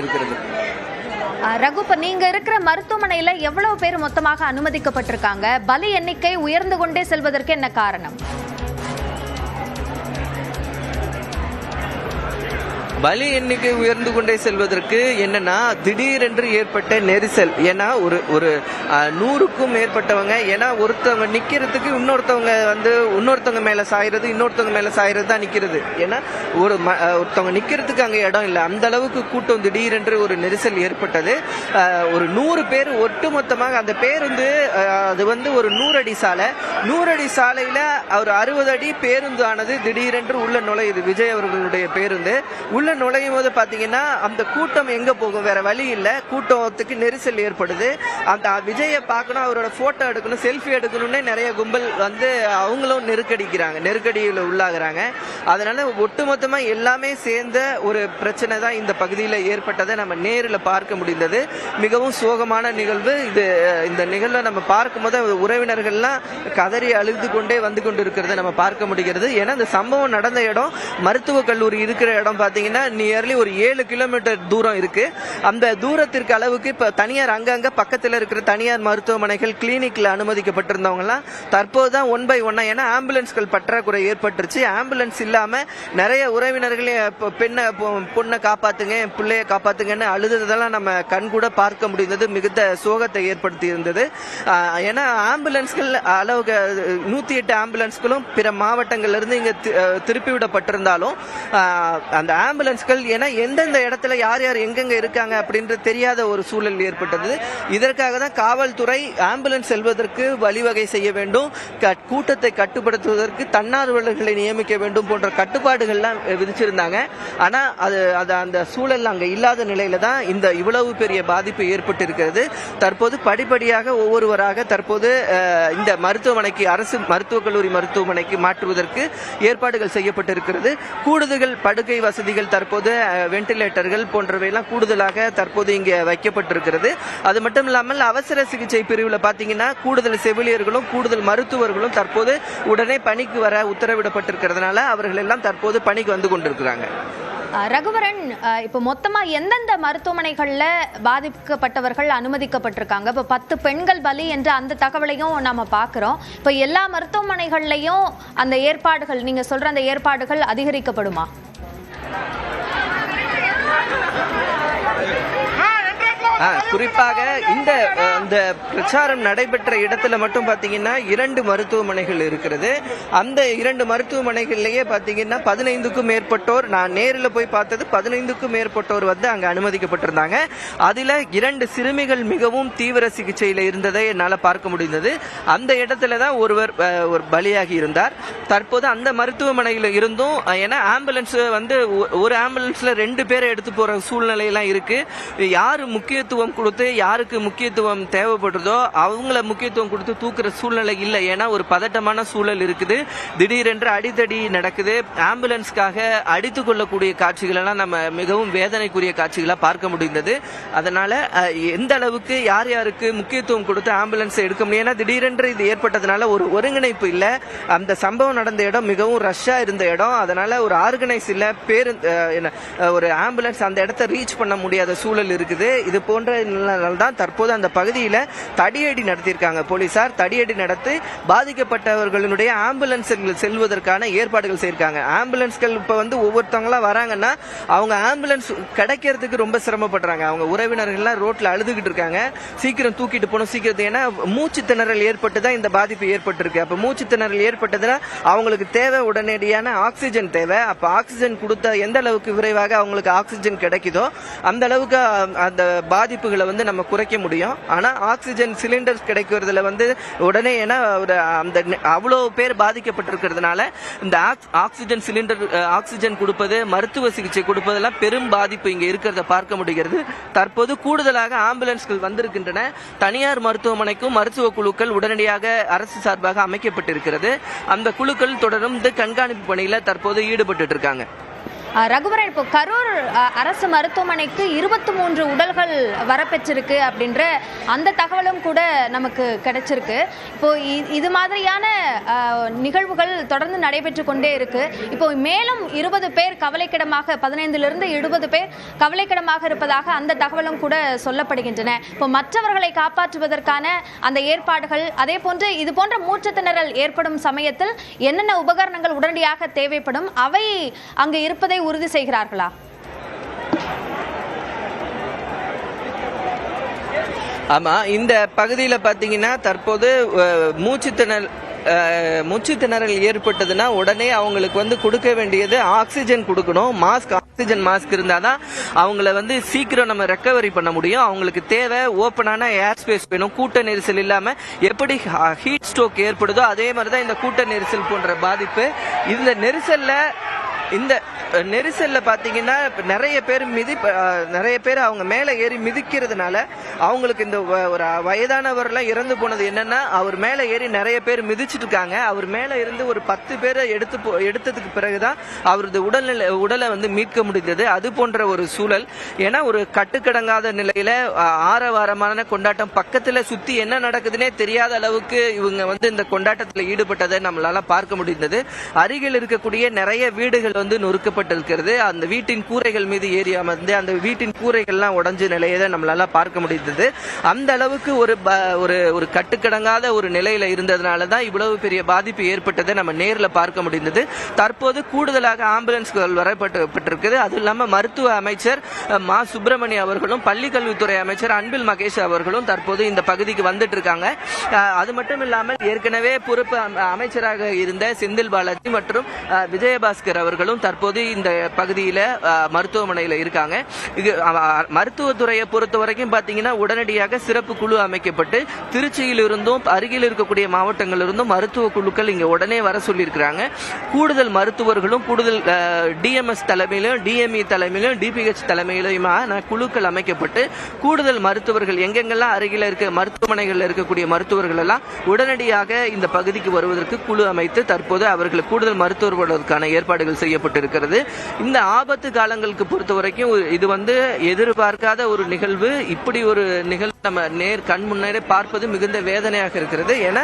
இருக்கிறது. ரகு, நீங்க இருக்கிற மருத்துவமனையில எவ்வளவு பேர் மொத்தமாக அனுமதிக்கப்பட்டிருக்காங்க? பலி எண்ணிக்கை உயர்ந்து கொண்டே செல்வதற்கு என்ன காரணம்? பலி எண்ணிக்கை உயர்ந்து கொண்டே செல்வதற்கு என்னன்னா, திடீரென்று ஏற்பட்ட நெரிசல். ஏன்னா ஒரு 100க்கும் மேற்பட்டவங்க, ஏன்னா ஒருத்தவங்க நிக்கிறதுக்கு இன்னொருத்தவங்க மேல சாயிறது, இன்னொருத்தவங்க மேல சாயிறது தான் நிக்கிறது. ஏன்னா ஒருத்தவங்க நிக்கிறதுக்கு அங்க இடம் இல்லை. அந்த அளவுக்கு கூட்டம் திடீரென்று ஒரு நெரிசல் ஏற்பட்டது. ஒரு 100 பேர் ஒட்டுமொத்தமாக அந்த பேருந்து, அது ஒரு 100 அடி சாலை. 100 அடி சாலையில ஒரு 60 அடி பேருந்து ஆனது திடீரென்று உள்ள நுழையுது. விஜய் அவர்களுடைய பேருந்து உள்ள நுழையும் போது பாத்தீங்கன்னா அந்த கூட்டம் எங்க போகும்? வேற வழி இல்ல. கூட்டத்துக்கு நெரிசல் ஏற்படுது. அந்த விஜயை பார்க்கணும், அவரோட போட்டோ எடுக்கணும், செல்ஃபி எடுக்கணும்னு நிறைய கும்பல் அவங்களும் நெருக்கடியில் உள்ளாகிறாங்க. அதனால ஒட்டுமொத்தமா எல்லாமே சேர்ந்த ஒரு பிரச்சனை தான் இந்த பகுதியில் ஏற்பட்டதை நம்ம நேரில் பார்க்க முடிந்தது. மிகவும் சோகமான நிகழ்வு இது. இந்த நிகழ்வை நம்ம பார்க்கும் போது உறவினர்கள்லாம் கதறி அழுது கொண்டே வந்து கொண்டு இருக்கிறத நம்ம பார்க்க முடிகிறது. ஏன்னா இந்த சம்பவம் நடந்த இடம், மருத்துவக் கல்லூரி இருக்கிற இடம் பாத்தீங்கன்னா நியர்லி ஒரு 7 கிலோமீட்டர் தூரம் இருக்கு. அந்த தூரத்திற்கு அளவுக்கு இப்ப தனியார் அங்கங்க பக்கத்தில் இருக்கிற தனியார் மருத்துவமனைகள், கிளினிக்ல அனுமதிக்கப்பட்டிருந்தவங்க எல்லாம் தற்போதுதான் 1 by 1, ஏன்னா ஆம்புலன்ஸ்கள் பற்றாக்குறை ஏற்பட்டுருச்சு. ஆம்புலன்ஸ் இல்லாம நிறைய உறவினர்களே பொண்ணை காப்பாத்துங்க, பிள்ளைய காப்பாத்துங்கன்னு அழுததெல்லாம் நம்ம கண் கூட பார்க்க முடிந்தது. மிகுந்த சோகத்தை ஏற்படுத்தி இருந்தது. ஏன்னா ஆம்புலன்ஸ்கள் அளவுக்கு 108 ஆம்புலன்ஸ்களும் பிற மாவட்டங்கள்ல இருந்து இங்க திருப்பி விடப்பட்டிருந்தாலும் அந்த ஆம்புலன்ஸ்கள் ஏன்னா எந்தெந்த இடத்துல யார் யார் எங்கெங்க இருக்காங்க அப்படின்றது தெரியாத ஒரு சூழல் ஏற்பட்டது. இதற்காக தான் காவல்துறை ஆம்புலன்ஸ் செல்வதற்கு வழிவகை செய்ய வேண்டும், கூட்டத்தை கட்டுப்படுத்துவதற்கு தன்னார்வலர்களை நியமிக்க வேண்டும் போன்ற கட்டுப்பாடுகள்லாம் விதிச்சிருந்தாங்க. ஆனா அது அந்த சூழல் அங்க இல்லாத நிலையில தான் இந்த இவ்வளவு பெரிய பாதிப்பு ஏற்பட்டு இருக்கிறது. தற்போது படிப்படியாக ஒவ்வொருவராக தற்போது இந்த மருத்துவமனைக்கு, அரசு மருத்துவக் கல்லூரி மருத்துவமனைக்கு மாற்றுவதற்கு ஏற்பாடுகள் செய்யப்பட்டிருக்கிறது. கூடுதல் படுக்கை வசதிகள், தற்போது வென்டிலேட்டர்கள் போன்றவையெல்லாம் கூடுதலாக தற்போது இங்கே வைக்கப்பட்டிருக்கிறது. அது மட்டும் இல்லாமல் அவசர சிகிச்சை பிரிவில் பார்த்தீங்கன்னா கூடுதல் செவிலியர்களும் கூடுதல் மருத்துவர்களும் தற்போது உடனே பணிக்கு வர உத்தரவிடப்பட்டிருக்கிறதுனால அவர்கள் எல்லாம் தற்போது பணிக்கு வந்து கொண்டிருக்கிறாங்க. ரகுவரன், இப்ப மொத்தமா எந்தெந்த மருத்துவமனைகள்ல பாதிக்கப்பட்டவர்கள் அனுமதிக்கப்பட்டிருக்காங்க? இப்ப 10 பெண்கள் பலி என்ற அந்த தகவலையும் நாம பாக்குறோம். இப்ப எல்லா மருத்துவமனைகள்லயும் அந்த ஏற்பாடுகள், நீங்க சொல்ற அந்த ஏற்பாடுகள் அதிகரிக்கப்படுமா? குறிப்பாக இந்த பிரச்சாரம் நடைபெற்ற இடத்துல மட்டும் பாத்தீங்கன்னா 2 மருத்துவமனைகள் இருக்கிறது. அந்த 2 மருத்துவமனைகள்லயே பாத்தீங்கன்னா 15க்கும் மேற்பட்டோர், நான் நேரில் போய் பார்த்தது 15க்கும் மேற்பட்டோர் அங்க அனுமதிக்கப்பட்டிருந்தாங்க. அதுல 2 சிறுமிகள் மிகவும் தீவிர சிகிச்சையில இருந்ததை என்னால பார்க்க முடிந்தது. அந்த இடத்துலதான் ஒருவர் ஒரு பலியாகி இருந்தார். தற்போது அந்த மருத்துவமனையில இருந்தும், ஏன்னா ஆம்புலன்ஸ் ஒரு ஆம்புலன்ஸ்ல 2 பேரை எடுத்து போற சூழ்நிலையெல்லாம் இருக்கு. யாரு முக்கியத்துவம் கொடுத்து யாருக்கு முக்கியத்துவம் தேவைப்படுறதோ அவங்கள முக்கியத்துவம் கொடுத்து தூக்குற சூழ்நிலை இல்லை. ஏன்னா ஒரு பதட்டமான சூழல் இருக்குது. திடீரென்று அடித்தடி நடக்குது. ஆம்புலன்ஸ்க்காக அடித்துக் கொள்ளக்கூடிய காட்சிகள் எல்லாம் நம்ம மிகவும் வேதனைக்குரிய காட்சிகளா பார்க்க முடிந்தது. அதனால எந்த அளவுக்கு யார் யாருக்கு முக்கியத்துவம் கொடுத்து ஆம்புலன்ஸ் எடுக்க முடியும்? ஏன்னா திடீரென்று இது ஏற்பட்டதுனால ஒரு ஒருங்கிணைப்பு இல்ல. அந்த சம்பவம் நடந்த இடம் மிகவும் ரஷ்ஷா இருந்த இடம். அதனால ஒரு ஆர்கனைஸ் இல்ல. ஒரு ஆம்புலன்ஸ் அந்த இடத்தை ரீச் பண்ண முடியாத சூழல் இருக்குது. இது போன்ற தான் தற்போது அந்த பகுதியில் தடியடி நடத்தியிருக்காங்க போலீசார். தடியடி நடத்தி பாதிக்கப்பட்டவர்களுடைய ஆம்புலன்ஸ்கள் செல்வதற்கான ஏற்பாடுகள் செய்திருக்காங்க. ஆம்புலன்ஸ்கள் இப்ப ஒவ்வொருத்தவங்களா வராங்கன்னா அவங்க ஆம்புலன்ஸ் கிடைக்கிறதுக்கு ரொம்ப சிரமப்படுறாங்க. அவங்க உறவினர்கள்லாம் ரோட்ல அழுதுகிட்டு இருக்காங்க, சீக்கிரம் தூக்கிட்டு போகணும், சீக்கிரம். ஏன்னா மூச்சு திணறல் ஏற்பட்டு தான் இந்த பாதிப்பு ஏற்பட்டிருக்கு. அப்ப மூச்சு திணறல் ஏற்பட்டதுன்னா அவங்களுக்கு தேவை உடனடியான ஆக்சிஜன் தேவை. அப்ப ஆக்சிஜன் கொடுத்த எந்த அளவுக்கு விரைவாக அவங்களுக்கு ஆக்சிஜன் கிடைக்குதோ அந்த அளவுக்கு அந்த பாதிப்புகளை நம்ம குறைக்க முடியும். ஆனா ஆக்சிஜன் சிலிண்டர்ஸ் கிடைக்கிறதுல உடனே, ஏன்னா அந்த அவ்வளவு பேர் பாதிக்கப்பட்டிருக்கிறதுனால இந்த ஆக்சிஜன் சிலிண்டர், ஆக்சிஜன் கொடுப்பது, மருத்துவ சிகிச்சை கொடுப்பதெல்லாம் பெரும் பாதிப்பு இங்க இருக்கிறத பார்க்க முடிகிறது. தற்போது கூடுதலாக ஆம்புலன்ஸ்கள் வந்திருக்கின்றன. தனியார் மருத்துவமனைக்கும் மருத்துவ குழுக்கள் உடனடியாக அரசு சார்பாக அமைக்கப்பட்டிருக்கிறது. அந்த குழுக்கள் தொடர்ந்து கண்காணிப்பு பணியில தற்போது ஈடுபட்டு இருக்காங்க. ரகுவரன், இப்போ கரூர் அரசு மருத்துவமனைக்கு 23 உடல்கள் வரப்பெற்றிருக்கு அப்படின்ற அந்த தகவலும் கூட நமக்கு கிடைச்சிருக்கு. இப்போ இது மாதிரியான நிகழ்வுகள் தொடர்ந்து நடைபெற்று கொண்டே இருக்கு. இப்போ மேலும் 20 பேர் கவலைக்கிடமாக, 15லிருந்து 20 பேர் கவலைக்கிடமாக இருப்பதாக அந்த தகவலும் கூட சொல்லப்படுகின்றன. இப்போ மற்றவர்களை காப்பாற்றுவதற்கான அந்த ஏற்பாடுகள், அதே போன்று இது போன்ற மூச்சு திணறல் ஏற்படும் சமயத்தில் என்னென்ன உபகரணங்கள் உடனடியாக தேவைப்படும், அவை அங்கு இருப்பதை உறுதி செய்கிறார்களா? ஆமா, இந்த பகுதியில பாத்தீங்கன்னா தற்போது மூச்சு திணறல் ஏற்பட்டதுன்னா உடனே அவங்களுக்கு வந்து கொடுக்க வேண்டியது ஆக்சிஜன் கொடுக்கணும். ஆக்சிஜன் மாஸ்க் இருந்தாதான் அவங்கள சீக்கிரம் நம்ம ரெக்கவரி பண்ண முடியும். அவங்களுக்கு தேவை ஓப்பனான ஏர் ஸ்பேஸ் வேணும். கூட்ட நெரிசல் இல்லாம எப்படி ஹீட் ஸ்ட்ரோக் ஏற்படுதோ அதே மாதிரிதான் இந்த கூட்ட நெரிசல் போன்ற பாதிப்பு. இந்த நெரிசல்ல பாத்தீங்கன்னா நிறைய பேர் அவங்க மேல ஏறி மிதிக்கிறதுனால அவங்களுக்கு இந்த ஒரு வயதானவர்லாம் இறந்து போனது என்னன்னா, அவர் மேல ஏறி நிறைய பேர் மிதிச்சிட்டு இருக்காங்க. அவர் மேல இருந்து ஒரு 10 பேரை எடுத்ததுக்கு பிறகுதான் அவரது உடலை மீட்க முடிந்தது. அது போன்ற ஒரு சூழல். ஏன்னா ஒரு கட்டுக்கடங்காத நிலையில ஆரவாரமான கொண்டாட்டம், பக்கத்துல சுத்தி என்ன நடக்குதுன்னே தெரியாத அளவுக்கு இவங்க இந்த கொண்டாட்டத்தில் ஈடுபட்டதை நம்மளால பார்க்க முடிந்தது. அருகில் இருக்கக்கூடிய நிறைய வீடுகள் நொறுக்கப்பட்டிருக்கிறது. அந்த வீட்டின் கூரைகள் மீது ஏறி அமர்ந்து அந்த வீட்டின் கூரைகள்லாம் உடைஞ்ச நிலையை நம்மளால பார்க்க முடிந்தது. அந்த அளவுக்கு ஒரு கட்டுக்கடங்காத ஒரு நிலையில இருந்ததுனாலதான் இவ்வளவு பெரிய பாதிப்பு ஏற்பட்டதை நம்ம நேர்ல பார்க்க முடிந்தது. தற்போது கூடுதலாக ஆம்புலன்ஸ்கள் வரப்பட்டிருக்குது. அது இல்லாம மருத்துவ அமைச்சர் மா சுப்பிரமணியம் அவர்களும் பள்ளிக்கல்வித்துறை அமைச்சர் அன்பில் மகேஷ் அவர்களும் தற்போது இந்த பகுதிக்கு வந்துட்டு இருக்காங்க. அது மட்டும் இல்லாமல் ஏற்கனவே பொறுப்பு அமைச்சராக இருந்த செந்தில் பாலாஜி மற்றும் விஜயபாஸ்கர் அவர்களும் தற்போது இந்த பகுதியில மருத்துவமனையில இருக்காங்க. மருத்துவத்துறையை பொறுத்த வரைக்கும் பாத்தீங்கன்னா உடனடியாக சிறப்பு குழு அமைக்கப்பட்டு திருச்சியில் இருந்தும் அருகில் இருக்கக்கூடிய மாவட்டங்களில் இருந்தும் மருத்துவ குழுக்கள் இங்க உடனே வர சொல்லி இருக்கிறாங்க. கூடுதல் மருத்துவர்களும் கூடுதல் டிஎம்எஸ் தலைமையிலும் டிஎம்இ தலைமையிலும் டிபிஹெச் தலைமையிலுமான குழுக்கள் அமைக்கப்பட்டு கூடுதல் மருத்துவர்கள் எங்கெங்கெல்லாம் அருகில இருக்க மருத்துவமனைகளில் இருக்கக்கூடிய மருத்துவர்கள் எல்லாம் உடனடியாக இந்த பகுதிக்கு வருவதற்கு குழு அமைத்து தற்போது அவர்களுக்கு கூடுதல் மருத்துவர்களுக்கான ஏற்பாடுகள் செய்யப்பட்டிருக்கிறது. இந்த ஆபத்து காலங்களுக்கு பொறுத்த வரைக்கும் இது எதிர்பார்க்காத ஒரு நிகழ்வு. இப்படி ஒரு நிகழ்வு நம்ம கண் முன்னரே பார்ப்பது மிகுந்த வேதனையாக இருக்கிறது. ஏன்னா